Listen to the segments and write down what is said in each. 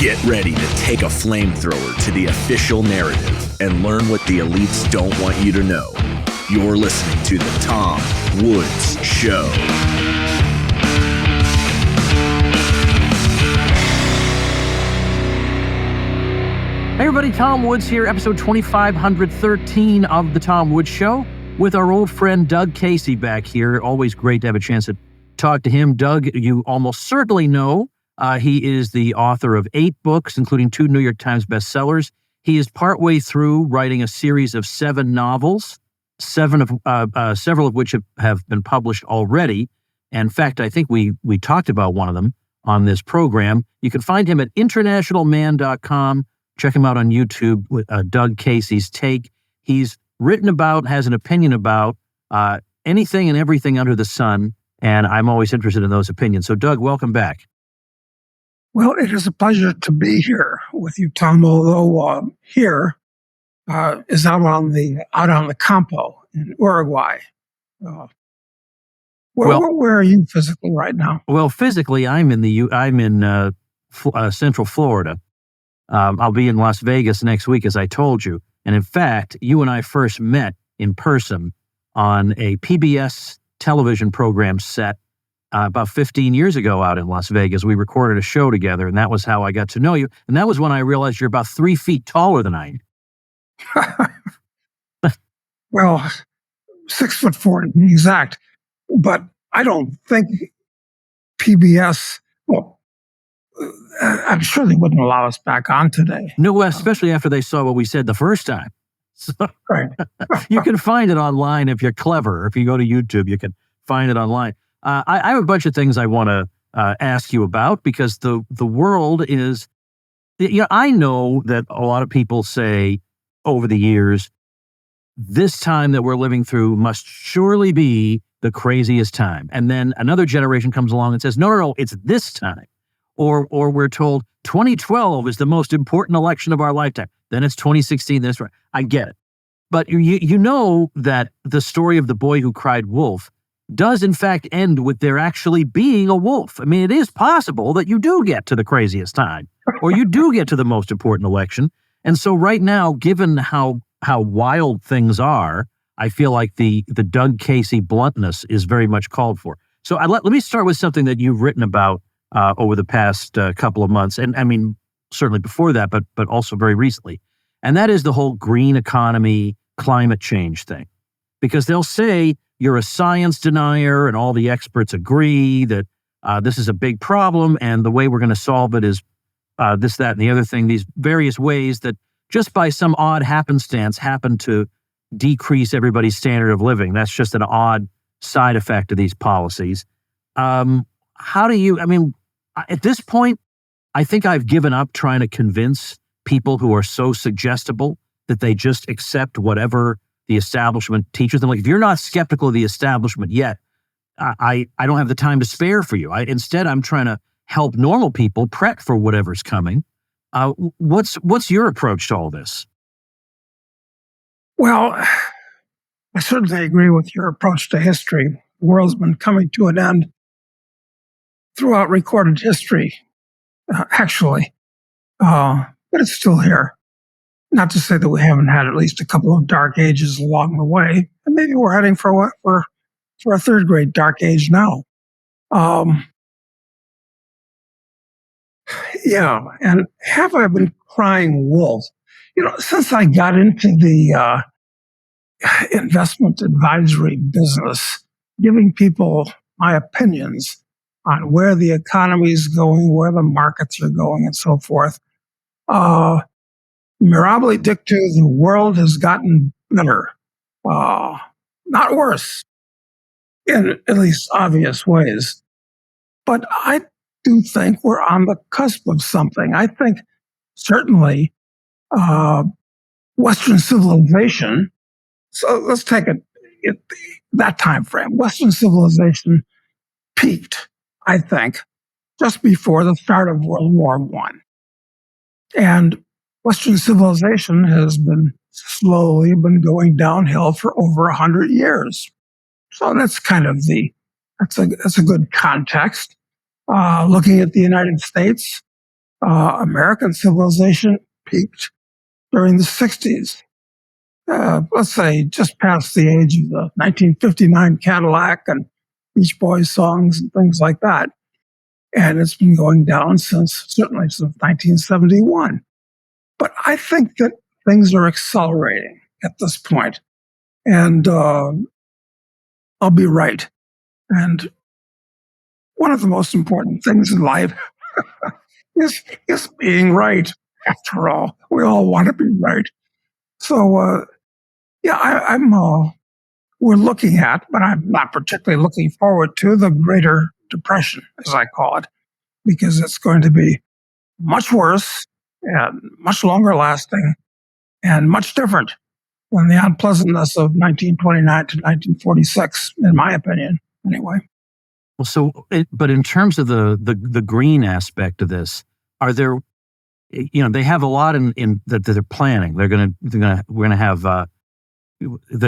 Get ready to take a flamethrower to the official narrative and learn what the elites don't want you to know. You're listening to The Tom Woods Show. Hey everybody, Tom Woods here, episode 2513 of The Tom Woods Show, with our old friend Doug Casey back here. Always great to have a chance to talk to him. Doug, you almost certainly know, he is the author of 8 books, including 2 New York Times bestsellers. He is partway through writing a series of 7 novels, several of which have been published already. In fact, I think we talked about one of them on this program. You can find him at internationalman.com. Check him out on YouTube with Doug Casey's Take. He's written about, has an opinion about anything and everything under the sun, and I'm always interested in those opinions. So, Doug, welcome back. Well, it is a pleasure to be here with you, Tom, although here is out on the Campo in Uruguay. Where are you physically right now? Well, physically, I'm in Central Florida. I'll be in Las Vegas next week, as I told you. And in fact, you and I first met in person on a PBS television program set about 15 years ago out in Las Vegas. We recorded a show together, and that was how I got to know you. And that was when I realized you're about 3 feet taller than I am. Well, 6'4" to be exact. But I don't think PBS, I'm sure they wouldn't allow us back on today. No, especially after they saw what we said the first time. So, right. You can find it online if you're clever. If you go to YouTube, you can find it online. I have a bunch of things I want to ask you about, because the world is, I know that a lot of people say over the years, this time that we're living through must surely be the craziest time. And then another generation comes along and says, no, it's this time. Or we're told 2012 is the most important election of our lifetime. Then it's 2016. This right. I get it. But you know that the story of the boy who cried wolf does in fact end with there actually being a wolf. I mean, it is possible that you do get to the craziest time, or you do get to the most important election. And so right now, given how wild things are, I feel like the Doug Casey bluntness is very much called for. So let me start with something that you've written about over the past couple of months, and I mean, certainly before that, but also very recently. And that is the whole green economy, climate change thing. Because they'll say you're a science denier, and all the experts agree that this is a big problem, and the way we're going to solve it is this, that, and the other thing, these various ways that just by some odd happenstance happen to decrease everybody's standard of living. That's just an odd side effect of these policies. How do you, at this point, I think I've given up trying to convince people who are so suggestible that they just accept whatever the establishment teaches them. Like, if you're not skeptical of the establishment yet, I don't have the time to spare for you. Instead, I'm trying to help normal people prep for whatever's coming. What's your approach to all this? Well, I certainly agree with your approach to history. The world's been coming to an end throughout recorded history, actually. But it's still here. Not to say that we haven't had at least a couple of dark ages along the way. And maybe we're heading for a third great dark age now. Yeah, and have I been crying wolf? Since I got into the investment advisory business, giving people my opinions on where the economy is going, where the markets are going, and so forth, mirabile dictu, the world has gotten better, not worse, in at least obvious ways. But I do think we're on the cusp of something. I think certainly Western civilization, so let's take it that time frame. Western civilization peaked, I think, just before the start of World War I. And Western civilization has been slowly going downhill for over 100 years. So that's kind of that's a good context. Looking at the United States, American civilization peaked during the 60s. Let's say just past the age of the 1959 Cadillac and Beach Boys songs and things like that. And it's been going down certainly since 1971. But I think that things are accelerating at this point. And I'll be right. And one of the most important things in life is being right. After all, we all want to be right. So, we're looking at, but I'm not particularly looking forward to the Greater Depression, as I call it, because it's going to be much worse and much longer lasting and much different than the unpleasantness of 1929 to 1946, in my opinion, anyway. Well, but in terms of the green aspect of this, are there, they have a lot in that they're planning. We're gonna have that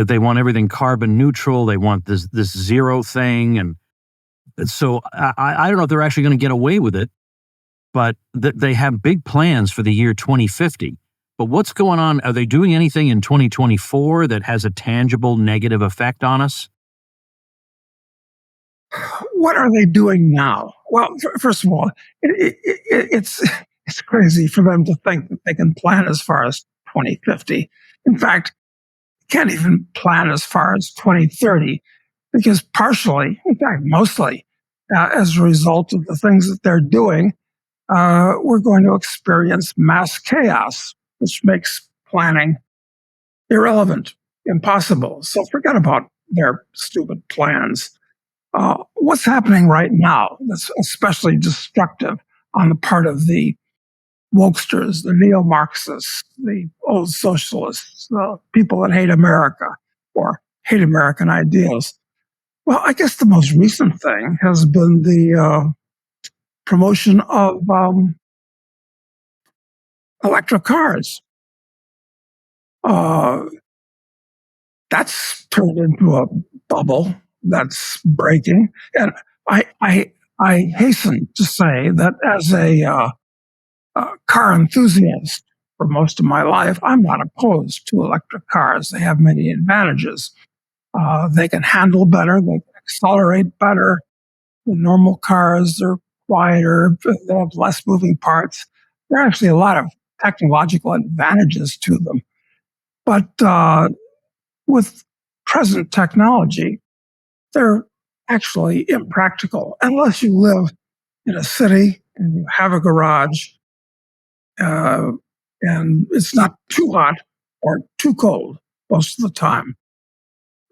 they want everything carbon neutral. They want this zero thing, and so I don't know if they're actually going to get away with it, but they have big plans for the year 2050. But what's going on? Are they doing anything in 2024 that has a tangible negative effect on us? What are they doing now? Well, first of all, it's crazy for them to think that they can plan as far as 2050. In fact, can't even plan as far as 2030 because partially, in fact, mostly, as a result of the things that they're doing, we're going to experience mass chaos, which makes planning irrelevant, impossible. So forget about their stupid plans. What's happening right now that's especially destructive on the part of the wokesters, the neo-Marxists, the old socialists, the people that hate America or hate American ideals? Well, I guess the most recent thing has been the promotion of electric cars. That's turned into a bubble that's breaking. And I hasten to say that as a car enthusiast for most of my life, I'm not opposed to electric cars. They have many advantages. They can handle better, they can accelerate better. The normal cars are quieter, they have less moving parts. There are actually a lot of technological advantages to them. But with present technology, they're actually impractical unless you live in a city and you have a garage and it's not too hot or too cold most of the time.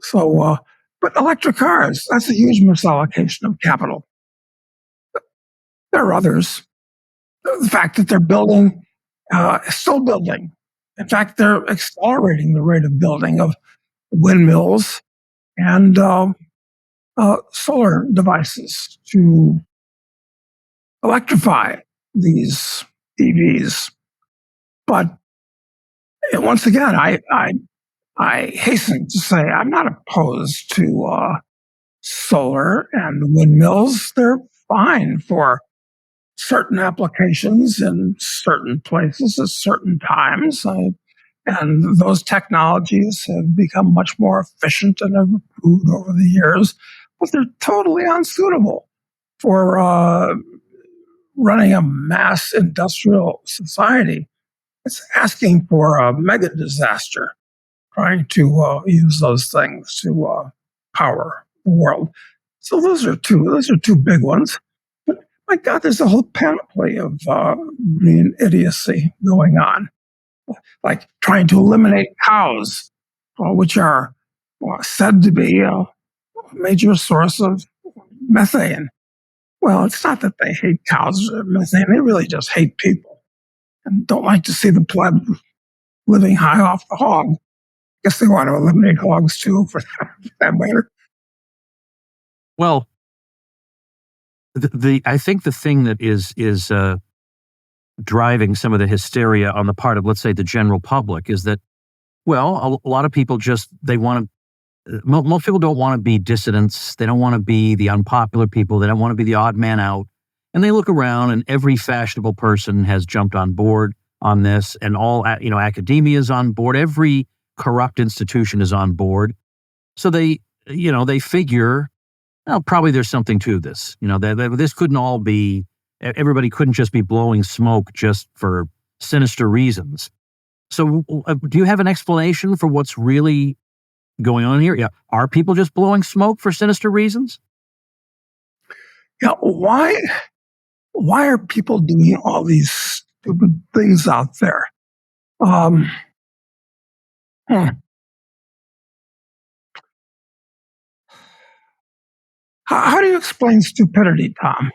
So, but electric cars, that's a huge misallocation of capital. There are others. The fact that they're building, still building. In fact, they're accelerating the rate of building of windmills and solar devices to electrify these EVs. But once again, I hasten to say I'm not opposed to solar and windmills. They're fine for certain applications in certain places at certain times. And those technologies have become much more efficient and have improved over the years, but they're totally unsuitable for running a mass industrial society. It's asking for a mega disaster trying to use those things to power the world. So those are two big ones. But my God, there's a whole panoply of green idiocy going on, like trying to eliminate cows, which are said to be a major source of methane. Well, it's not that they hate cows or methane; they really just hate people and don't like to see the pleb living high off the hog. Guess they want to eliminate hogs too, for that matter. Well, I think the thing that is driving some of the hysteria on the part of, let's say, the general public is that, well, a lot of people most people don't want to be dissidents. They don't want to be the unpopular people. They don't want to be the odd man out. And they look around, and every fashionable person has jumped on board on this, and all academia is on board. Every corrupt institution is on board. So they figure, well, probably there's something to this. This couldn't all be. Everybody couldn't just be blowing smoke just for sinister reasons. So, do you have an explanation for what's really going on here? Yeah, are people just blowing smoke for sinister reasons? Yeah, why are people doing all these stupid things out there? Hmm. How do you explain stupidity, Tom?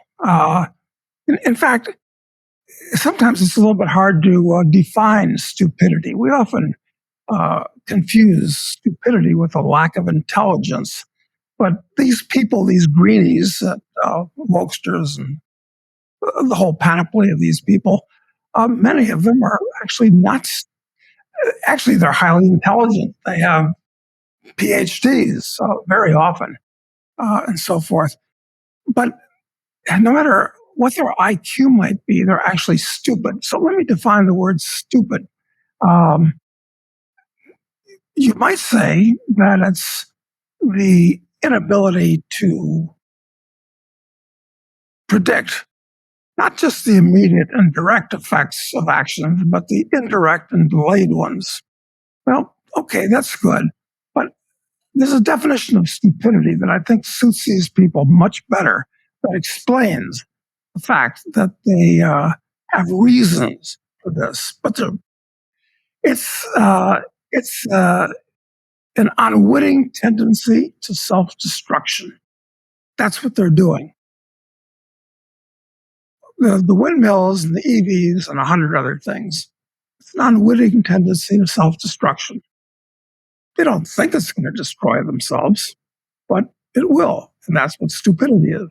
In fact, sometimes it's a little bit hard to define stupidity. We often confuse stupidity with a lack of intelligence. But these people, these greenies, wokesters, and the whole panoply of these people, many of them are actually not. Actually, they're highly intelligent. They have PhDs very often, and so forth. But no matter what their IQ might be, they're actually stupid. So let me define the word stupid. Um, you might say that it's the inability to predict not just the immediate and direct effects of actions, but the indirect and delayed ones. Well, okay, that's good. But there's a definition of stupidity that I think suits these people much better, that explains the fact that they have reasons for this. But it's an unwitting tendency to self-destruction. That's what they're doing. The windmills and the EVs and 100 other things, it's an unwitting tendency to self-destruction. They don't think it's going to destroy themselves, but it will. And that's what stupidity is.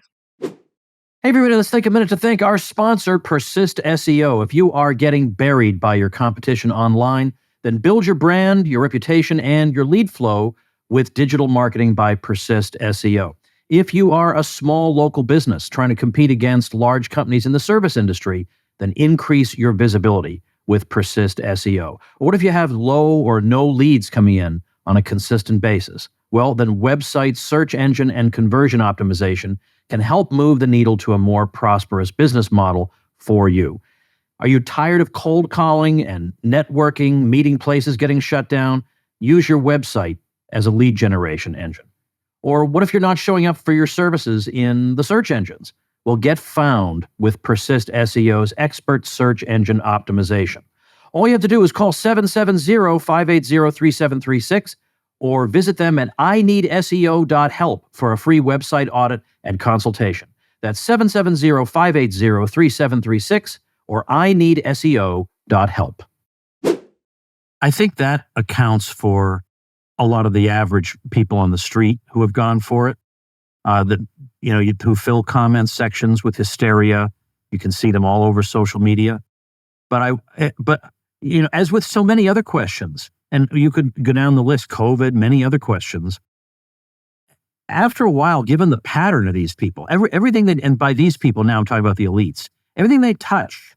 Hey, everybody, let's take a minute to thank our sponsor, Persist SEO. If you are getting buried by your competition online, then build your brand, your reputation, and your lead flow with digital marketing by Persist SEO. If you are a small local business trying to compete against large companies in the service industry, then increase your visibility with Persist SEO. Or what if you have low or no leads coming in on a consistent basis? Well, then website search engine and conversion optimization can help move the needle to a more prosperous business model for you. Are you tired of cold calling and networking, meeting places getting shut down? Use your website as a lead generation engine. Or what if you're not showing up for your services in the search engines? Well, get found with Persist SEO's expert search engine optimization. All you have to do is call 770-580-3736 or visit them at ineedseo.help for a free website audit and consultation. That's 770-580-3736 or ineedseo.help. I think that accounts for a lot of the average people on the street who have gone for it, who fill comment sections with hysteria. You can see them all over social media. But as with so many other questions, and you could go down the list, COVID, many other questions, after a while, given the pattern of these people, everything and by these people now I'm talking about the elites, everything they touch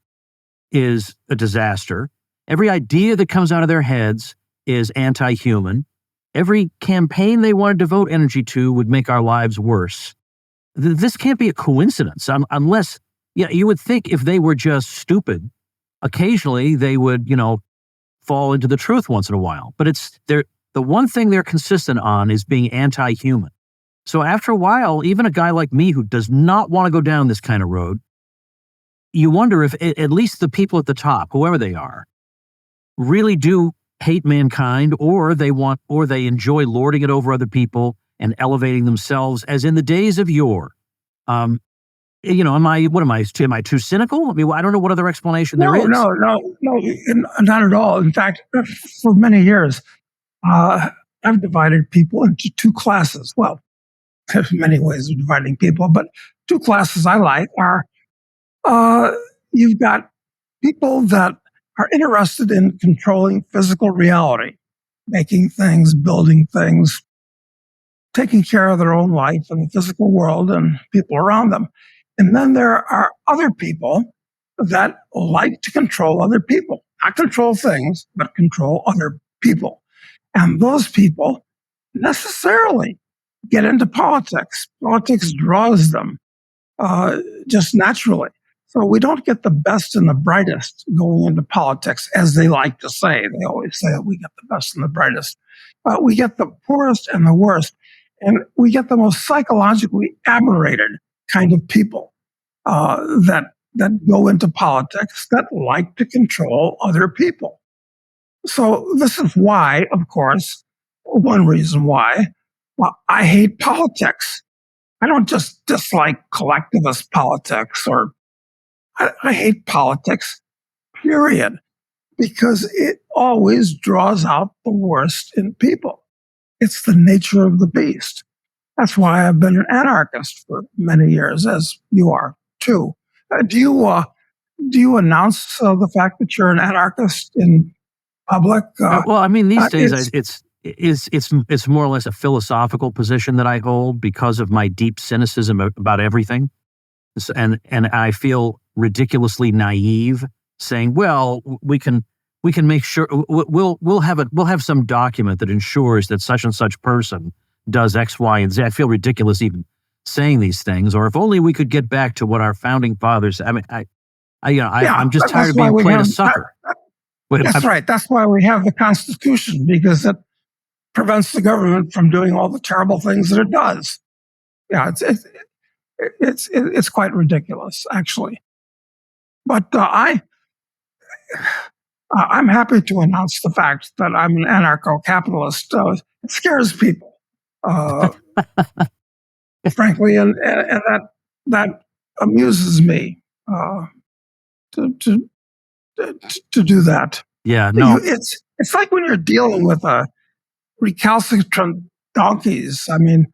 is a disaster. Every idea that comes out of their heads is anti-human. Every campaign they want to devote energy to would make our lives worse. This can't be a coincidence unless, you would think if they were just stupid, occasionally they would, fall into the truth once in a while. But the one thing they're consistent on is being anti-human. So after a while, even a guy like me who does not want to go down this kind of road, you wonder if at least the people at the top, whoever they are, really do hate mankind, or they enjoy lording it over other people and elevating themselves as in the days of yore. Am I too cynical? I mean, I don't know what other explanation there is. No, not at all. In fact, for many years, I've divided people into two classes. Well, there's many ways of dividing people, but two classes I like are, you've got people that are interested in controlling physical reality, making things, building things, taking care of their own life and the physical world and people around them. And then there are other people that like to control other people, not control things, but control other people. And those people necessarily get into politics. Politics draws them just naturally. So we don't get the best and the brightest going into politics, as they like to say. They always say we get the best and the brightest. But we get the poorest and the worst. And we get the most psychologically aberrated kind of people that go into politics that like to control other people. So this is why, of course, one reason why, well, I hate politics. I don't just dislike collectivist politics, or I hate politics, period, because it always draws out the worst in people. It's the nature of the beast. That's why I've been an anarchist for many years, as you are too. Do you announce the fact that you're an anarchist in public? Well, I mean, these days it's it's more or less a philosophical position that I hold because of my deep cynicism about everything, and I feel ridiculously naive saying, well, we can make sure we'll have some document that ensures that such and such person does X, Y, and Z. I feel ridiculous even saying these things. Or if only we could get back to what our founding fathers. I mean, I'm just tired of being played a sucker. That's right. That's why we have the Constitution, because it prevents the government from doing all the terrible things that it does. Yeah, it's quite ridiculous, actually. But I'm happy to announce the fact that I'm an anarcho-capitalist. It scares people, frankly, and that amuses me to do that. Yeah, no, it's like when you're dealing with recalcitrant donkeys. I mean,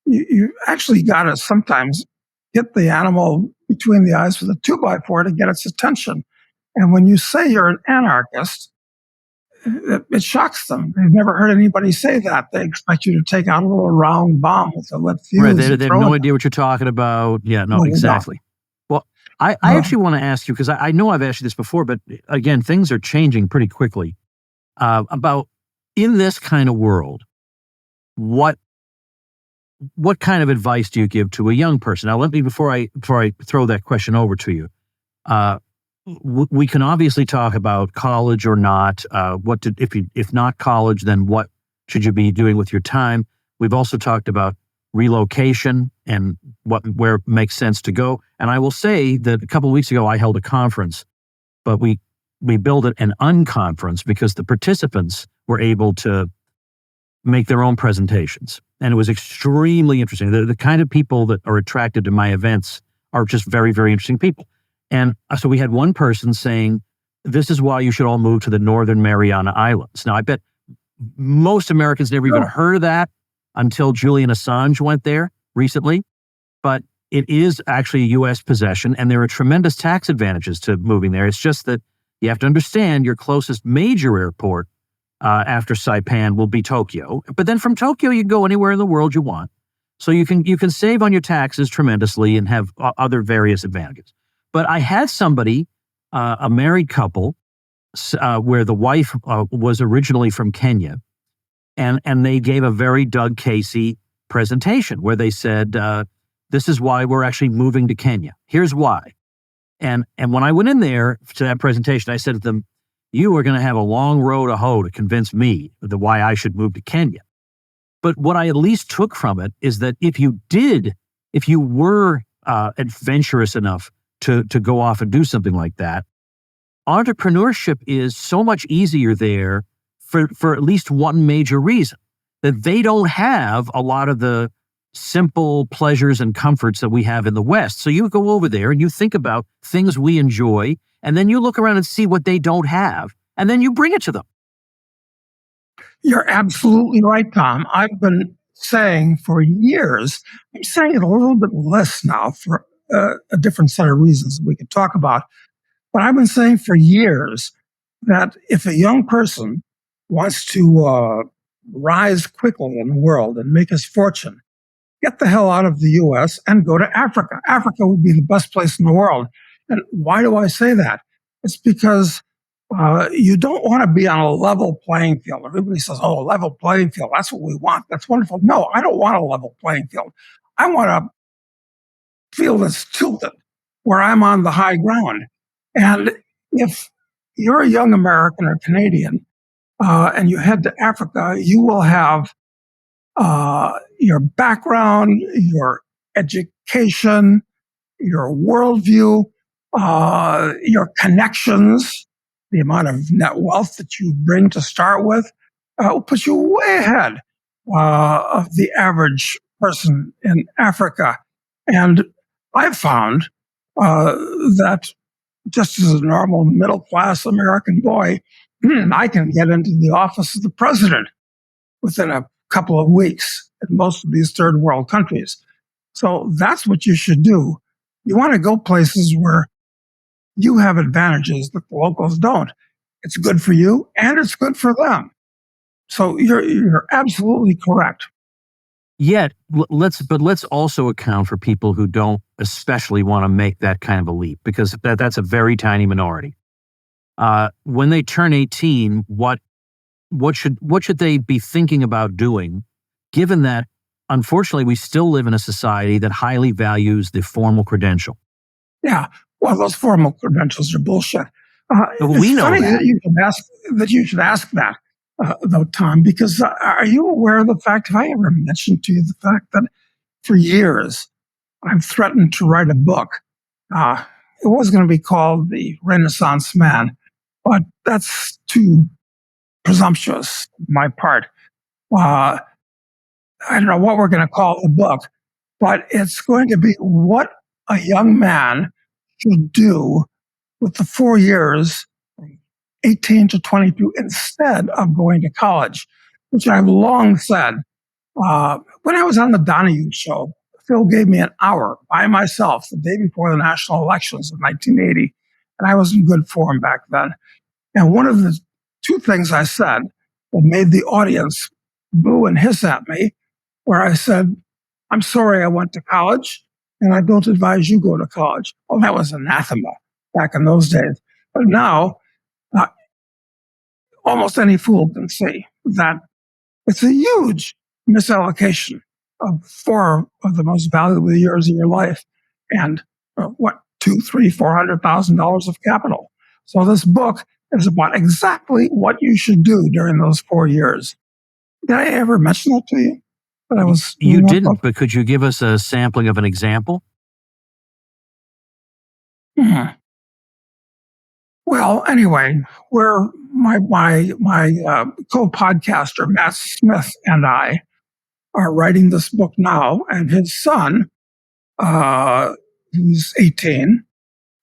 you actually got to sometimes hit the animal between the eyes with a 2x4 to get its attention. And when you say you're an anarchist, it shocks them. They've never heard anybody say that. They expect you to take out a little round bomb with a lit fuse. Right, they have no idea what you're talking about. Yeah, no, exactly. Well, I actually want to ask you, because I know I've asked you this before, but again, things are changing pretty quickly. About in this kind of world, what kind of advice do you give to a young person? Now, let me before I throw that question over to you. We can obviously talk about college or not. If not college, then what should you be doing with your time? We've also talked about relocation and where it makes sense to go. And I will say that a couple of weeks ago, I held a conference, but we built it an unconference because the participants were able to make their own presentations. And it was extremely interesting. The kind of people that are attracted to my events are just very, very interesting people. And so we had one person saying, this is why you should all move to the Northern Mariana Islands. Now, I bet most Americans never even heard of that until Julian Assange went there recently. But it is actually a U.S. possession, and there are tremendous tax advantages to moving there. It's just that you have to understand your closest major airport after Saipan will be Tokyo. But then from Tokyo, you can go anywhere in the world you want. So you can save on your taxes tremendously and have other various advantages. But I had somebody, a married couple, where the wife was originally from Kenya, and they gave a very Doug Casey presentation where they said, this is why we're actually moving to Kenya. Here's why. And when I went in there to that presentation, I said to them, you are going to have a long road to hoe to convince me why I should move to Kenya. But what I at least took from it is that if you were adventurous enough to go off and do something like that, entrepreneurship is so much easier there for at least one major reason, that they don't have a lot of the simple pleasures and comforts that we have in the West. So you go over there and you think about things we enjoy, and then you look around and see what they don't have, and then you bring it to them. You're absolutely right, Tom. I've been saying for years, I'm saying it a little bit less now for a different set of reasons we could talk about. But I've been saying for years that if a young person wants to rise quickly in the world and make his fortune, get the hell out of the U.S. and go to Africa. Africa would be the best place in the world. And why do I say that? It's because you don't want to be on a level playing field. Everybody says, oh, a level playing field. That's what we want. That's wonderful. No, I don't want a level playing field. I want a field that's tilted where I'm on the high ground. And if you're a young American or Canadian and you head to Africa, you will have your background, your education, your worldview, your connections, the amount of net wealth that you bring to start with, will put you way ahead of the average person in Africa. And I've found that just as a normal middle-class American boy, I can get into the office of the president within a couple of weeks in most of these third world countries. So that's what you should do. You want to go places where you have advantages that the locals don't. It's good for you and it's good for them. So you're absolutely correct. Yet, let's also account for people who don't especially want to make that kind of a leap, because that's a very tiny minority. When they turn 18, what should they be thinking about doing, given that, unfortunately, we still live in a society that highly values the formal credential? Yeah, well, those formal credentials are bullshit. We know funny that. You should ask that, though, Tom, because are you aware of the fact, have I ever mentioned to you the fact that for years I've threatened to write a book? It was going to be called The Renaissance Man, but that's too presumptuous on my part. I don't know what we're going to call the book, but it's going to be what a young man should do with the 4 years, 18 to 22, instead of going to college, which I've long said. When I was on the Donahue show, Phil gave me an hour by myself the day before the national elections of 1980, and I was in good form back then. And one of the two things I said that made the audience boo and hiss at me, where I said, I'm sorry I went to college, and I don't advise you go to college. Well, that was anathema back in those days. But now, almost any fool can see that it's a huge misallocation of 4 of the most valuable years of your life, and $400,000 of capital. So this book is about exactly what you should do during those 4 years. Did I ever mention that to you? That you didn't, but could you give us a sampling of an example? Well, anyway, where my co-podcaster Matt Smith and I are writing this book now, and his son, who's 18,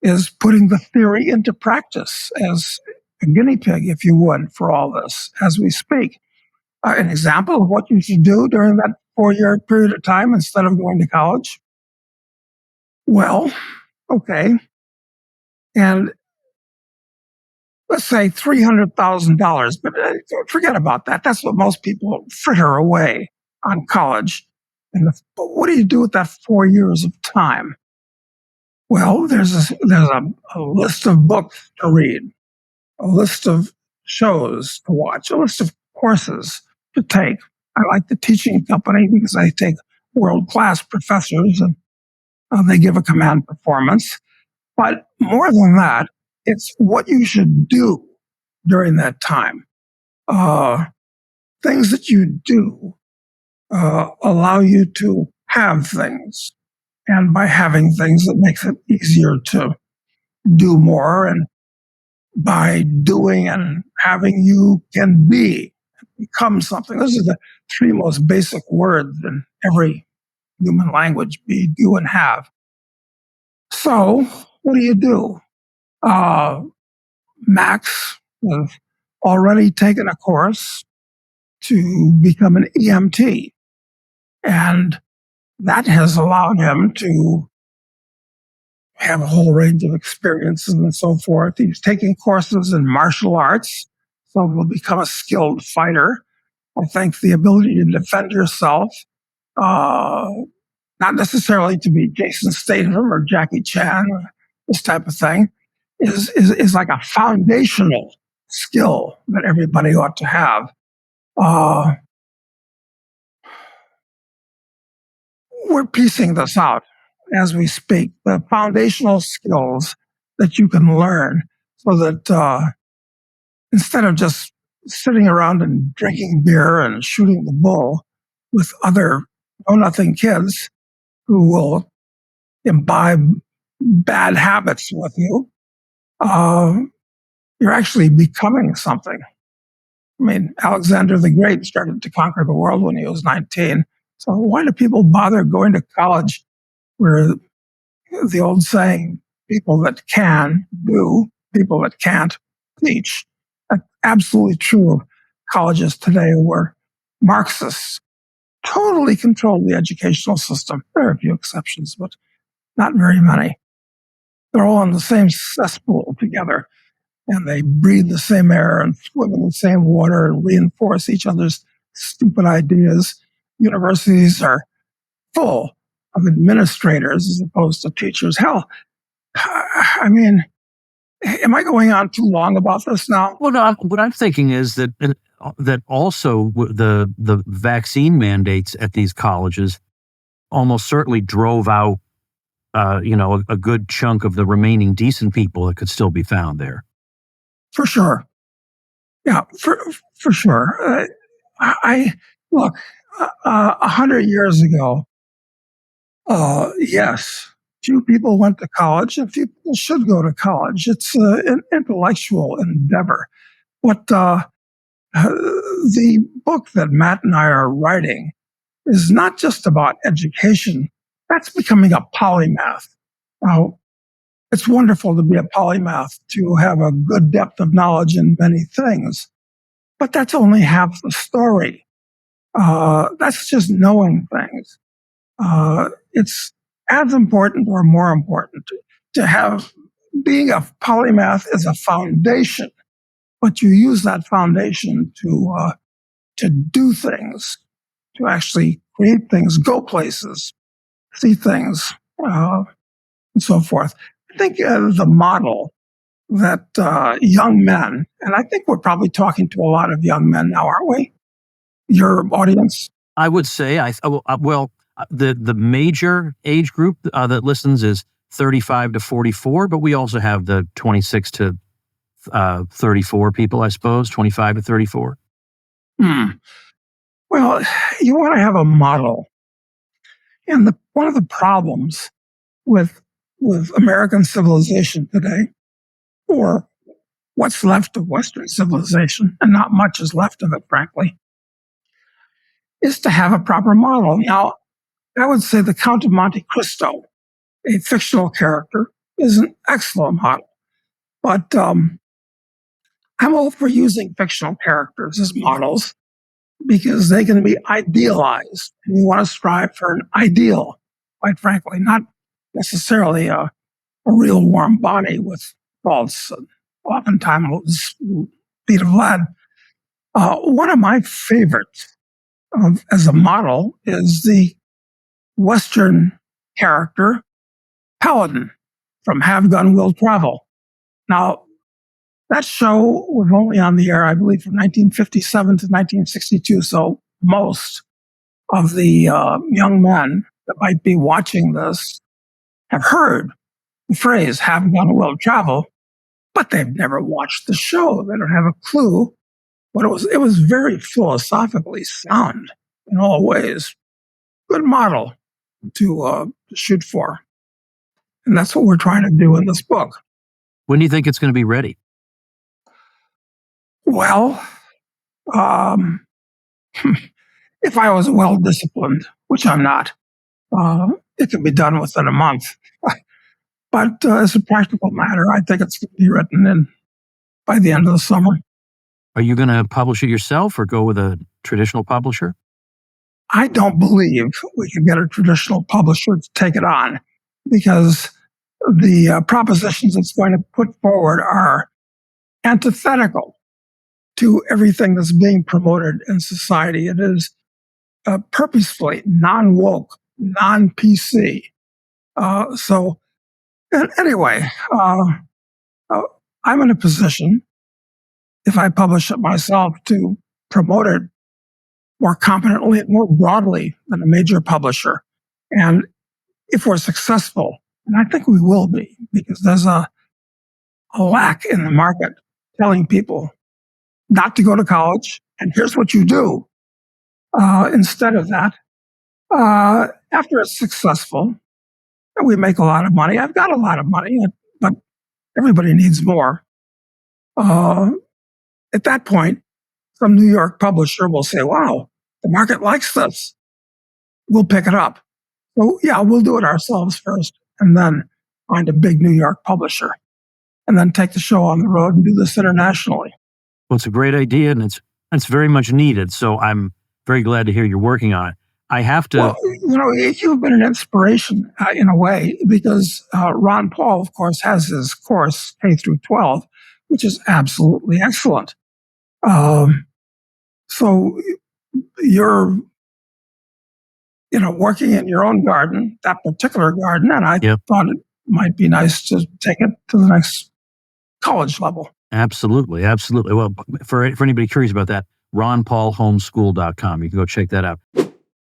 is putting the theory into practice as a guinea pig, if you would, for all this as we speak. An example of what you should do during that 4-year period of time instead of going to college? Well, okay. And let's say $300,000, but forget about that. That's what most people fritter away on college. But what do you do with that 4 years of time? Well, there's a list of books to read, a list of shows to watch, a list of courses to take. I like the teaching company because I take world-class professors and they give a command performance. But more than that, it's what you should do during that time. Things that you do allow you to have things. And by having things, it makes it easier to do more. And by doing and having, you can become something. Those are the 3 most basic words in every human language: be, do, and have. So what do? Max has already taken a course to become an EMT, and that has allowed him to have a whole range of experiences and so forth. He's taking courses in martial arts, so he'll become a skilled fighter. I think the ability to defend yourself not necessarily to be Jason Statham or Jackie Chan or this type of thing, is like a foundational skill that everybody ought to have. We're piecing this out as we speak, the foundational skills that you can learn so that instead of just sitting around and drinking beer and shooting the bull with other know-nothing kids who will imbibe bad habits with you, you're actually becoming something. I mean, Alexander the Great started to conquer the world when he was 19. So why do people bother going to college where the old saying, people that can do, people that can't teach? That's absolutely true of colleges today where Marxists totally control the educational system. There are a few exceptions, but not very many. They're all in the same cesspool together, and they breathe the same air and swim in the same water and reinforce each other's stupid ideas. Universities are full of administrators as opposed to teachers. Hell, I mean, am I going on too long about this now? Well, no, what I'm thinking is that also the vaccine mandates at these colleges almost certainly drove out, a good chunk of the remaining decent people that could still be found there. For sure. Yeah, for sure. I look, 100 years ago, yes, few people went to college, and few people should go to college. It's an intellectual endeavor. But the book that Matt and I are writing is not just about education. That's becoming a polymath. Now, it's wonderful to be a polymath, to have a good depth of knowledge in many things, but that's only half the story. That's just knowing things. It's as important or more important to have being a polymath is a foundation, but you use that foundation to do things, to actually create things, go places, see things, and so forth. I think the model that young men, and I think we're probably talking to a lot of young men now, aren't we? Your audience? I would say, the major age group that listens is 35 to 44, but we also have the 26 to 34 people, I suppose, 25 to 34. Well, you want to have a model. And one of the problems with American civilization today, or what's left of Western civilization, and not much is left of it, frankly, is to have a proper model. Now, I would say the Count of Monte Cristo, a fictional character, is an excellent model. But I'm all for using fictional characters as models because they can be idealized. And you want to strive for an ideal, quite frankly, not necessarily a real warm body with faults, oftentimes feet of lead. One of my favorites as a model is the Western character Paladin from Have Gun Will Travel. Now, that show was only on the air, I believe, from 1957 to 1962. So most of the young men that might be watching this have heard the phrase "Have Gun Will Travel," but they've never watched the show. They don't have a clue what it was. It was very philosophically sound in all ways. Good model to shoot for. And that's what we're trying to do in this book. When do you think it's going to be ready? Well, if I was well disciplined, which I'm not, it could be done within a month. But as a practical matter, I think it's going to be written in by the end of the summer. Are you going to publish it yourself or go with a traditional publisher? I don't believe we can get a traditional publisher to take it on because the propositions it's going to put forward are antithetical to everything that's being promoted in society. It is purposefully non-woke, non-PC. Anyway, I'm in a position, if I publish it myself, to promote it more competently, more broadly than a major publisher. And if we're successful, and I think we will be, because there's a lack in the market telling people not to go to college, and here's what you do. Instead of that, after it's successful, and we make a lot of money. I've got a lot of money, but everybody needs more. At that point, some New York publisher will say, wow, the market likes this. We'll pick it up. So yeah, we'll do it ourselves first, and then find a big New York publisher, and then take the show on the road and do this internationally. Well, it's a great idea, and it's very much needed. So I'm very glad to hear you're working on it. I have to. Well, you've been an inspiration in a way, because Ron Paul, of course, has his course K through 12, which is absolutely excellent. So you're, working in your own garden, that particular garden, and I thought it might be nice to take it to the next college level. Absolutely. Well, for anybody curious about that, ronpaulhomeschool.com. You can go check that out.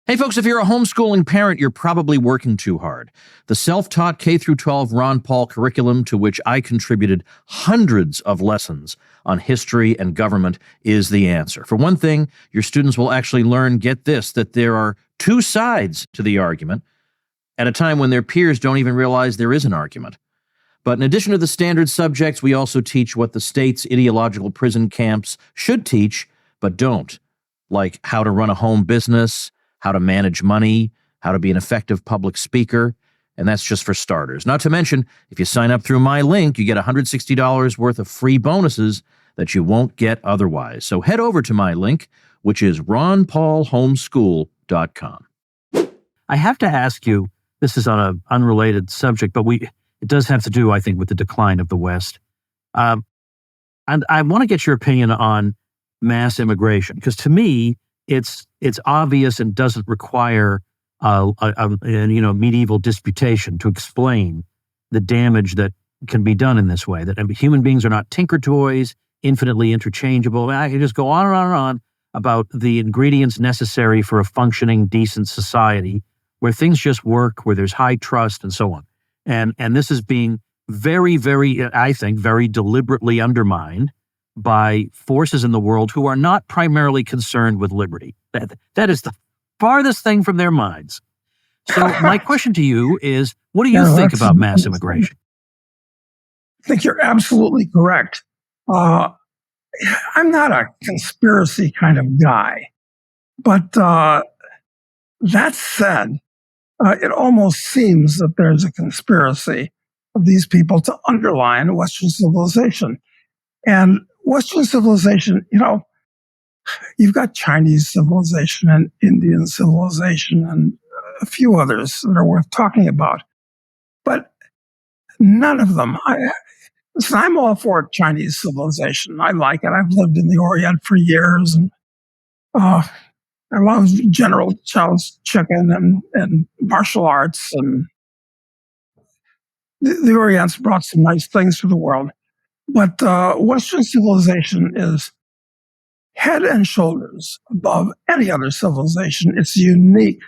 Hey folks, if you're a homeschooling parent, you're probably working too hard. The self-taught K-12 Ron Paul curriculum, to which I contributed hundreds of lessons on history and government, is the answer. For one thing, your students will actually learn, get this, that there are two sides to the argument at a time when their peers don't even realize there is an argument. But in addition to the standard subjects, we also teach what the state's ideological prison camps should teach, but don't, like how to run a home business, how to manage money, how to be an effective public speaker, and that's just for starters. Not to mention, if you sign up through my link, you get $160 worth of free bonuses that you won't get otherwise. So head over to my link, which is ronpaulhomeschool.com. I have to ask you, this is on an unrelated subject, but it does have to do, I think, with the decline of the West. And I want to get your opinion on mass immigration, because to me, it's obvious and doesn't require a medieval disputation to explain the damage that can be done in this way. That human beings are not tinker toys, infinitely interchangeable. I can just go on and on and on about the ingredients necessary for a functioning, decent society where things just work, where there's high trust, and so on. And this is being very, very, I think, very deliberately undermined by forces in the world who are not primarily concerned with liberty. That is the farthest thing from their minds. So my question to you is, what do you think about mass immigration? I think you're absolutely correct. I'm not a conspiracy kind of guy, but that said, it almost seems that there's a conspiracy of these people to underline Western civilization. And Western civilization, you've got Chinese civilization and Indian civilization and a few others that are worth talking about. But none of them, I'm all for Chinese civilization. I like it. I've lived in the Orient for years, and I love General Chow's chicken and martial arts. And the Orient's brought some nice things to the world. But Western civilization is head and shoulders above any other civilization. It's unique.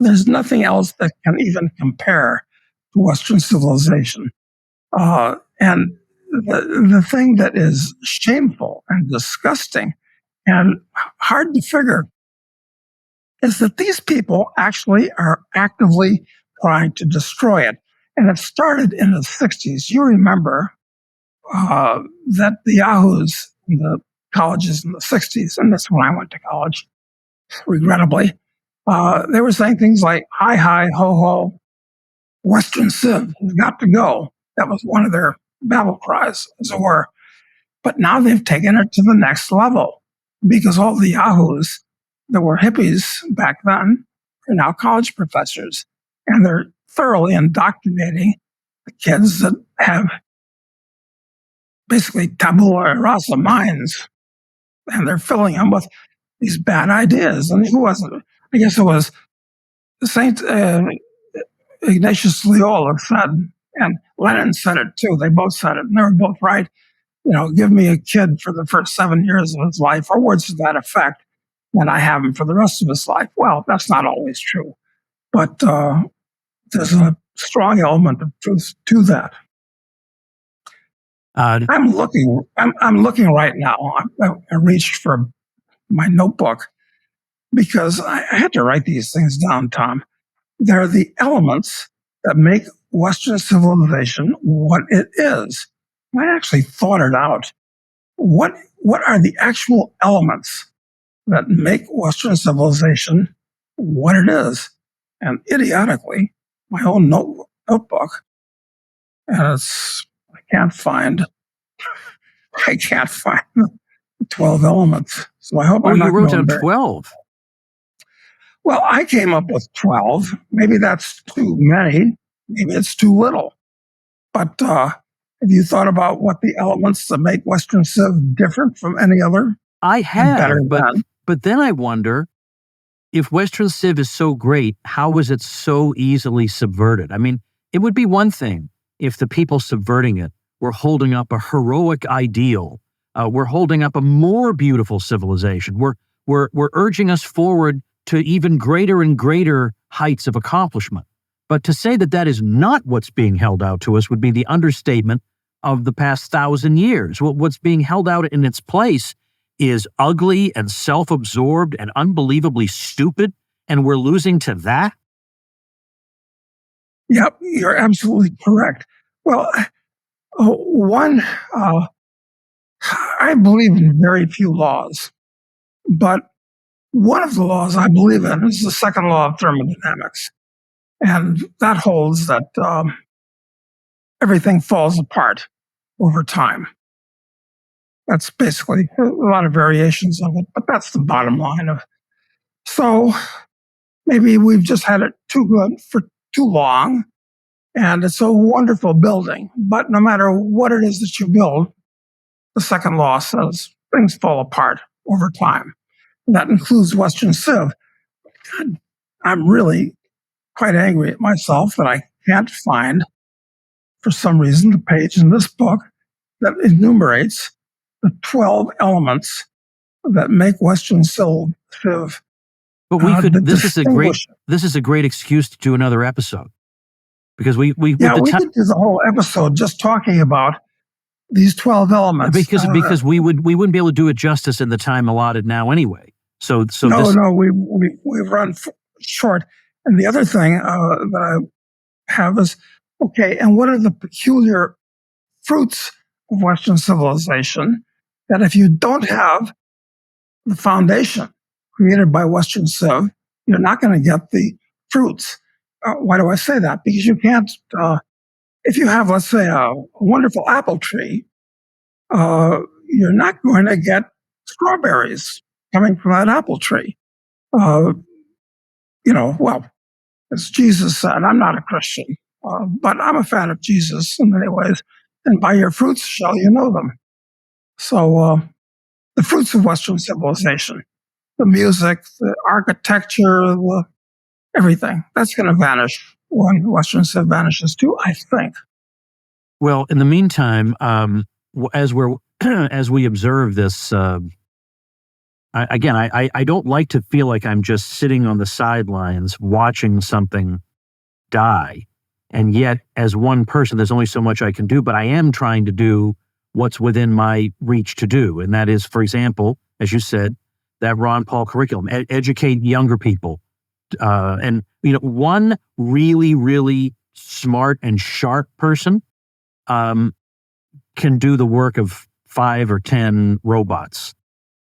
There's nothing else that can even compare to Western civilization. And the thing that is shameful and disgusting and hard to figure is that these people actually are actively trying to destroy it. And it started in the 60s. You remember that the yahoos in the colleges in the 60s, and that's when I went to college, regrettably, they were saying things like, hi, hi, ho, ho, Western Civ has got to go. That was one of their battle cries, as it were. But now they've taken it to the next level, because all the yahoos that were hippies back then are now college professors, and they're thoroughly indoctrinating the kids that have basically tabula rasa minds, and they're filling them with these bad ideas. And who wasn't? I guess it was Saint Ignatius Loyola said, and Lenin said it too. They both said it, and they were both right. Give me a kid for the first 7 years of his life, or words to that effect, and I have him for the rest of his life. Well, that's not always true, but there's a strong element of truth to that. I'm looking right now. I reached for my notebook because I had to write these things down, Tom. They're the elements that make Western civilization what it is. I actually thought it out. What are the actual elements that make Western civilization what it is? And idiotically, my own notebook, and I can't find the 12 elements. So I hope I'm not you wrote down going there. 12. Well, I came up with 12. Maybe that's too many. Maybe it's too little. But have you thought about what the elements that make Western Civ different from any other? I have, but then I wonder, if Western Civ is so great, how is it so easily subverted? I mean, it would be one thing if the people subverting it were holding up a heroic ideal. We're holding up a more beautiful civilization. We're urging us forward to even greater and greater heights of accomplishment. But to say that is not what's being held out to us would be the understatement of the past 1,000 years. What's being held out in its place is ugly and self-absorbed and unbelievably stupid, and we're losing to that? Yep, you're absolutely correct. Well, I believe in very few laws, but one of the laws I believe in is the second law of thermodynamics. And that holds that everything falls apart over time. That's basically a lot of variations of it, but that's the bottom line of. So maybe we've just had it too good for too long, and it's a wonderful building. But no matter what it is that you build, the second law says things fall apart over time. And that includes Western Civ. God, I'm really quite angry at myself that I can't find, for some reason, the page in this book that enumerates the 12 elements that make Western Civ. But we could. This is a great excuse to do another episode, because we could do the whole episode just talking about these 12 elements. Because we wouldn't be able to do it justice in the time allotted now anyway. So we've run short. And the other thing that I have is, okay, and what are the peculiar fruits of Western civilization that if you don't have the foundation created by Western Civ, you're not going to get the fruits. Why do I say that? Because you can't, if you have, let's say, a wonderful apple tree, you're not going to get strawberries coming from that apple tree. As Jesus said, I'm not a Christian, but I'm a fan of Jesus in many ways. And by your fruits shall you know them. So the fruits of Western civilization, the music, the architecture, everything, that's going to vanish when Western civ vanishes too, I think. Well, in the meantime, as we observe this, I don't like to feel like I'm just sitting on the sidelines watching something die. And yet, as one person, there's only so much I can do, but I am trying to do what's within my reach to do. And that is, for example, as you said, that Ron Paul curriculum, educate younger people. And one really, really smart and sharp person can do the work of 5 or 10 robots.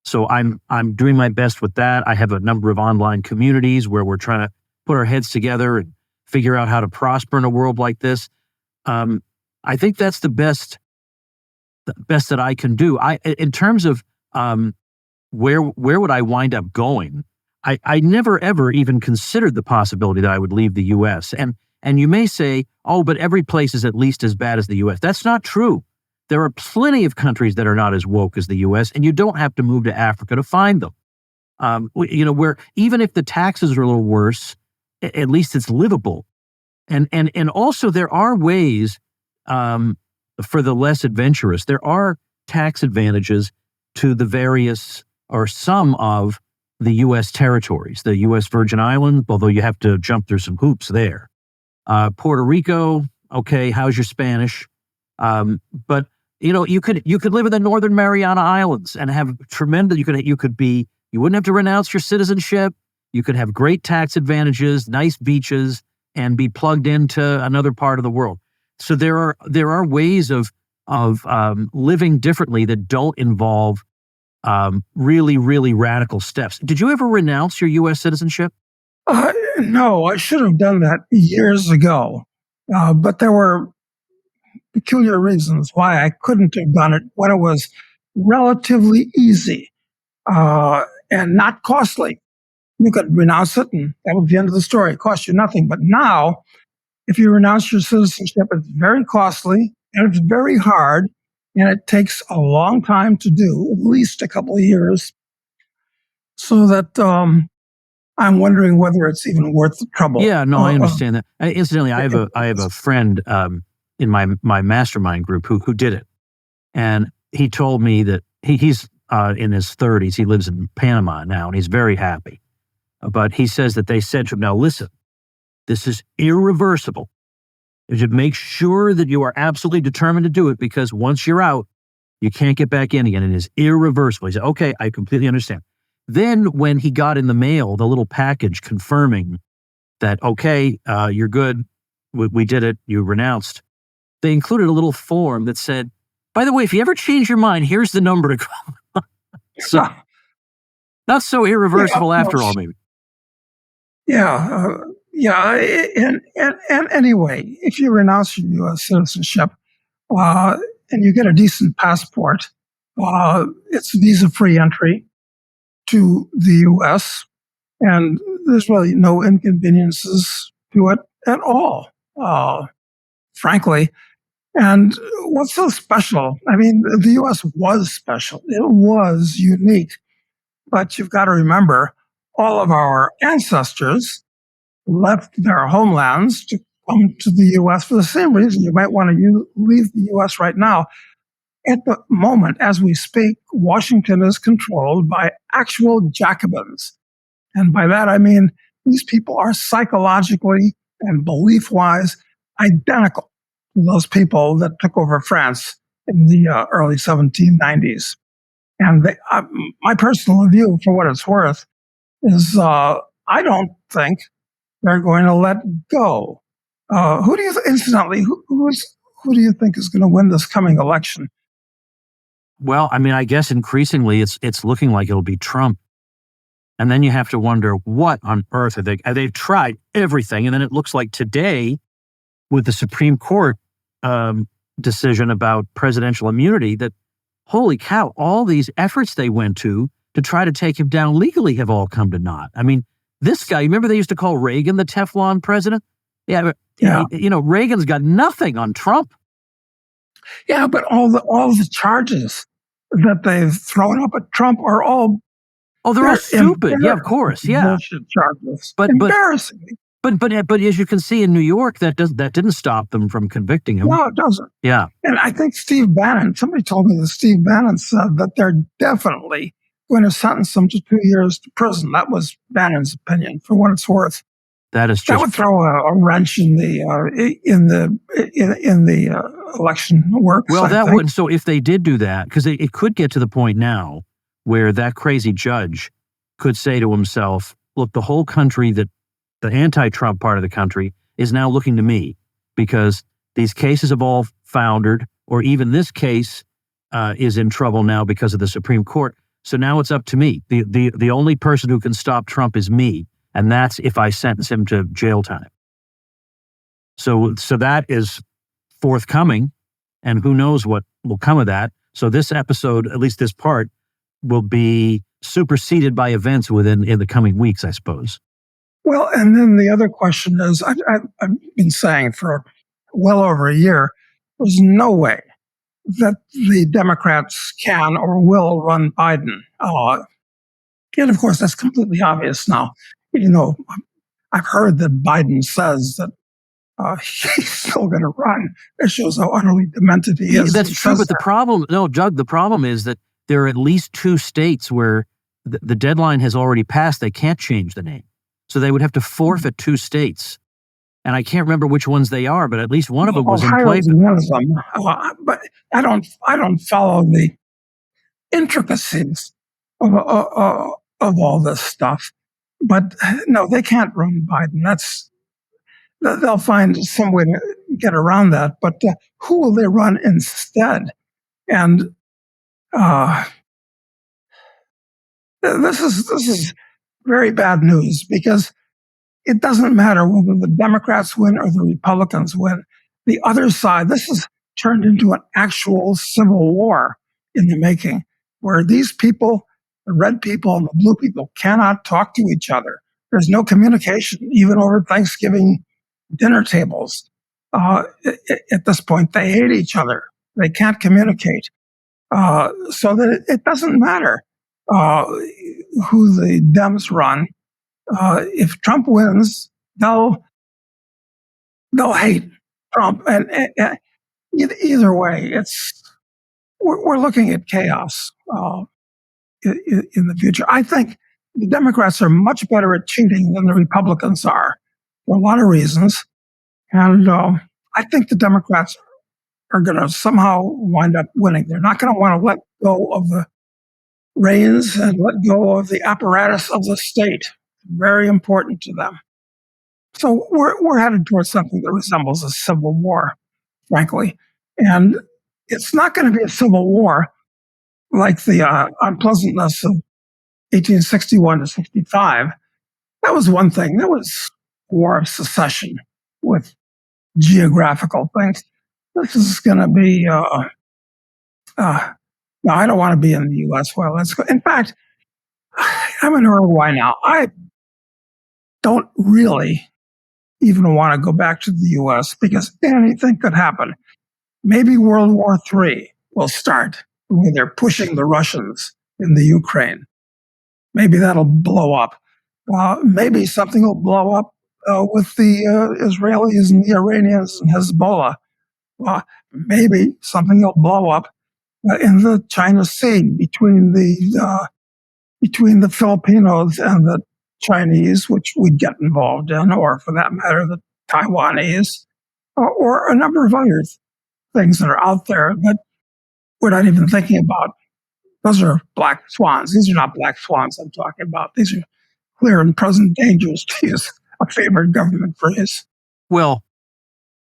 So I'm doing my best with that. I have a number of online communities where we're trying to put our heads together and figure out how to prosper in a world like this. I think that's the best that I can do. In terms of where would I wind up going, I never ever even considered the possibility that I would leave the U.S. And you may say, oh, but every place is at least as bad as the U.S. That's not true. There are plenty of countries that are not as woke as the U.S., and you don't have to move to Africa to find them. Where even if the taxes are a little worse, at least it's livable. And also there are ways for the less adventurous. There are tax advantages to the various or some of the U.S. territories, the U.S. Virgin Islands, although you have to jump through some hoops there. Puerto Rico, okay, how's your Spanish? But you could live in the Northern Mariana Islands and have tremendous. You wouldn't have to renounce your citizenship. You could have great tax advantages, nice beaches, and be plugged into another part of the world. So there are ways of living differently that don't involve really, really radical steps. Did you ever renounce your U.S. citizenship? No, I should have done that years ago. But there were peculiar reasons why I couldn't have done it when it was relatively easy and not costly. You could renounce it, and that was the end of the story. It cost you nothing. But now, if you renounce your citizenship, it's very costly, and it's very hard, and it takes a long time to do, at least a couple of years. So that I'm wondering whether it's even worth the trouble. Yeah, no, I understand that. Incidentally, I have a friend in my mastermind group who did it, and he told me that he's in his 30s. He lives in Panama now, and he's very happy. But he says that they said to him, "Now listen, this is irreversible. You should make sure that you are absolutely determined to do it, because once you're out, you can't get back in again. It is irreversible." He said, "Okay, I completely understand." Then when he got in the mail the little package confirming that, okay, you're good, we did it, you renounced, they included a little form that said, "By the way, if you ever change your mind, here's the number to call." So not so irreversible after all, maybe. Yeah. And anyway, if you renounce your U.S. citizenship and you get a decent passport, it's visa-free entry to the U.S., and there's really no inconveniences to it at all, frankly. And what's so special? I mean, the U.S. was special. It was unique. But you've got to remember, all of our ancestors left their homelands to come to the U.S. for the same reason you might want to leave the U.S. right now. At the moment, as we speak, Washington is controlled by actual Jacobins. And by that, I mean, these people are psychologically and belief-wise identical to those people that took over France in the early 1790s. And my personal view, for what it's worth, is I don't think they're going to let go. Who do you, incidentally, who do you think is going to win this coming election? Well, I mean, I guess increasingly it's looking like it'll be Trump. And then you have to wonder, what on earth are they? They've tried everything, and then it looks like today, with the Supreme Court decision about presidential immunity, that holy cow, all these efforts they went to try to take him down legally have all come to naught. I mean, this guy, remember they used to call Reagan the Teflon president? Yeah. Reagan's got nothing on Trump. Yeah, but all the charges that they've thrown up at Trump are all they're all stupid. Yeah, of course. Yeah, bullshit charges. But embarrassing. But as you can see in New York, that didn't stop them from convicting him. No, it doesn't. Yeah, and I think Steve Bannon. Somebody told me that Steve Bannon said that they're definitely going to sentence him to 2 years to prison. That was Bannon's opinion, for what it's worth. That would throw a wrench in the election works. Well, that wouldn't. So if they did do that, because it could get to the point now where that crazy judge could say to himself, "Look, the whole country, the anti-Trump part of the country, is now looking to me, because these cases have all foundered, or even this case is in trouble now because of the Supreme Court. So now it's up to me. The only person who can stop Trump is me. And that's if I sentence him to jail time." So that is forthcoming, and who knows what will come of that. So this episode, at least this part, will be superseded by events in the coming weeks, I suppose. Well, and then the other question is, I've been saying for well over a year, there's no way that the Democrats can or will run Biden. And of course, that's completely obvious now. You know, I've heard that Biden says that he's still going to run. It shows how utterly demented he is. That's true, but the problem, no, Doug, the problem is that there are at least 2 states where the deadline has already passed. They can't change the name. So they would have to forfeit 2 states. And I can't remember which ones they are, but at least one of them was in play. One of them, but I don't follow the intricacies of all this stuff. But no, they can't run Biden. They'll find some way to get around that. But who will they run instead? And this is very bad news, because it doesn't matter whether the Democrats win or the Republicans win. The other side, this has turned into an actual civil war in the making, where these people, the red people and the blue people, cannot talk to each other. There's no communication, even over Thanksgiving dinner tables. At this point, they hate each other. They can't communicate. So that it doesn't matter who the Dems run. If Trump wins, they'll hate Trump, and either way, we're looking at chaos in the future. I think the Democrats are much better at cheating than the Republicans are, for a lot of reasons, and I think the Democrats are going to somehow wind up winning. They're not going to want to let go of the reins and let go of the apparatus of the state. Very important to them. So we're headed towards something that resembles a civil war, frankly. And it's not going to be a civil war like the unpleasantness of 1861 to 65. That was one thing. That was war of secession with geographical things. This is going to be, no, I don't want to be in the U.S. Well, let's go. In fact, I'm in Uruguay now. I don't really even want to go back to the U.S. because anything could happen. Maybe World War III will start when they're pushing the Russians in the Ukraine. Maybe that'll blow up. Maybe something will blow up with the Israelis and the Iranians and Hezbollah. Maybe something will blow up in the China Sea between the Filipinos and the Chinese, which we'd get involved in, or for that matter, the Taiwanese, or a number of other things that are out there that we're not even thinking about. Those are black swans. These are not black swans I'm talking about. These are clear and present dangers, to use a favorite government phrase. Well,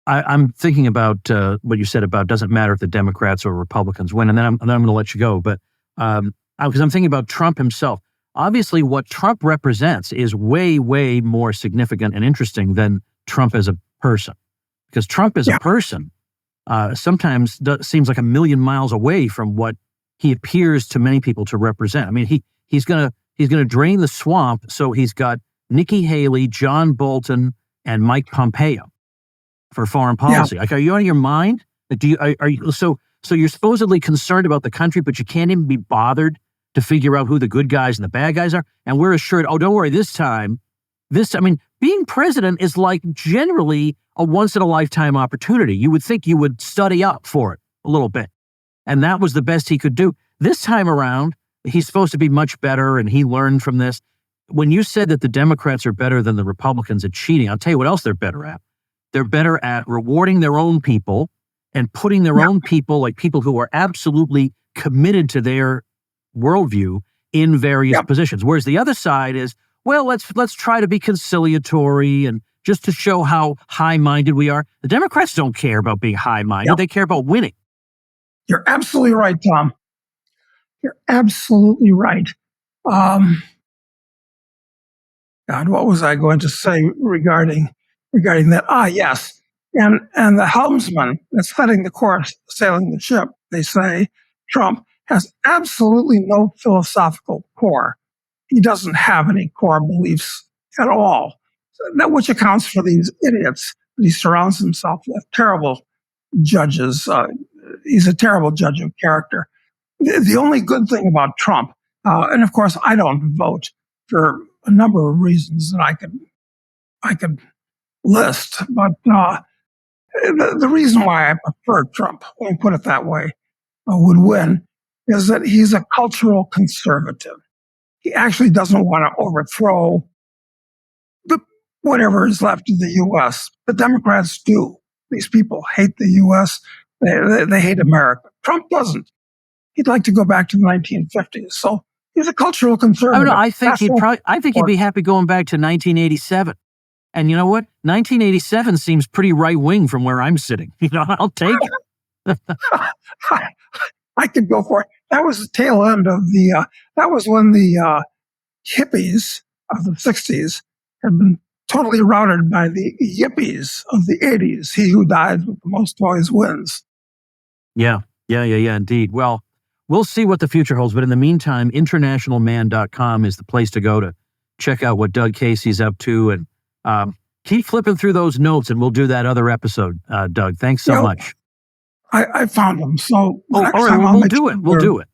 I'm thinking about what you said about doesn't matter if the Democrats or Republicans win, and then I'm going to let you go. But because I'm thinking about Trump himself. Obviously, what Trump represents is way, way more significant and interesting than Trump as a person. Because Trump as a person sometimes seems like a million miles away from what he appears to many people to represent. I mean, he's gonna drain the swamp, so he's got Nikki Haley, John Bolton, and Mike Pompeo for foreign policy. Like, are you out of your mind? Are you so you're supposedly concerned about the country, but you can't even be bothered to figure out who the good guys and the bad guys are? And we're assured, oh, don't worry, I mean, being president is like generally a once-in-a-lifetime opportunity. You would think you would study up for it a little bit. And that was the best he could do. This time around, he's supposed to be much better, and he learned from this. When you said that the Democrats are better than the Republicans at cheating, I'll tell you what else they're better at. They're better at rewarding their own people and putting their own people, like people who are absolutely committed to their worldview, in various positions. Whereas the other side is, well, let's try to be conciliatory and just to show how high-minded we are. The Democrats don't care about being high-minded. They care about winning. You're absolutely right, Tom. You're absolutely right. God, what was I going to say regarding that? Yes. And the helmsman that's heading the course, sailing the ship, they say, Trump, has absolutely no philosophical core. He doesn't have any core beliefs at all, which accounts for these idiots that he surrounds himself with. Terrible judges. He's a terrible judge of character. The only good thing about Trump And of course, I don't vote for a number of reasons that I could list. But the reason why I prefer Trump, let me put it that way, would win, is that he's a cultural conservative. He actually doesn't want to overthrow whatever is left of the U.S. The Democrats do. These people hate the U.S. They hate America. Trump doesn't. He'd like to go back to the 1950s. So he's a cultural conservative. I think he'd be happy going back to 1987. And you know what? 1987 seems pretty right wing from where I'm sitting. I'll take it. I could go for it. That was the tail end of that was when the hippies of the 60s had been totally routed by the yippies of the 80s. He who dies with the most toys wins. Yeah, indeed. Well, we'll see what the future holds. But in the meantime, internationalman.com is the place to go to check out what Doug Casey's up to. And keep flipping through those notes, and we'll do that other episode, Doug. Thanks so much. I found them. So all right, we'll do it. We'll do it.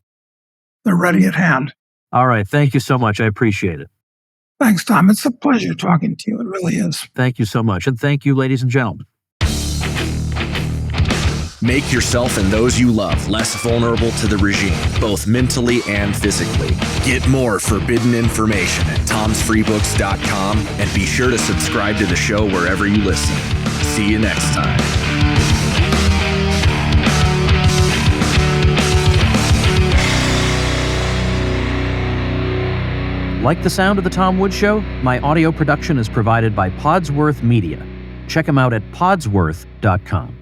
They're ready at hand. All right. Thank you so much. I appreciate it. Thanks, Tom. It's a pleasure talking to you. It really is. Thank you so much. And thank you, ladies and gentlemen. Make yourself and those you love less vulnerable to the regime, both mentally and physically. Get more forbidden information at tomsfreebooks.com and be sure to subscribe to the show wherever you listen. See you next time. Like the sound of The Tom Woods Show? My audio production is provided by Podsworth Media. Check them out at podsworth.com.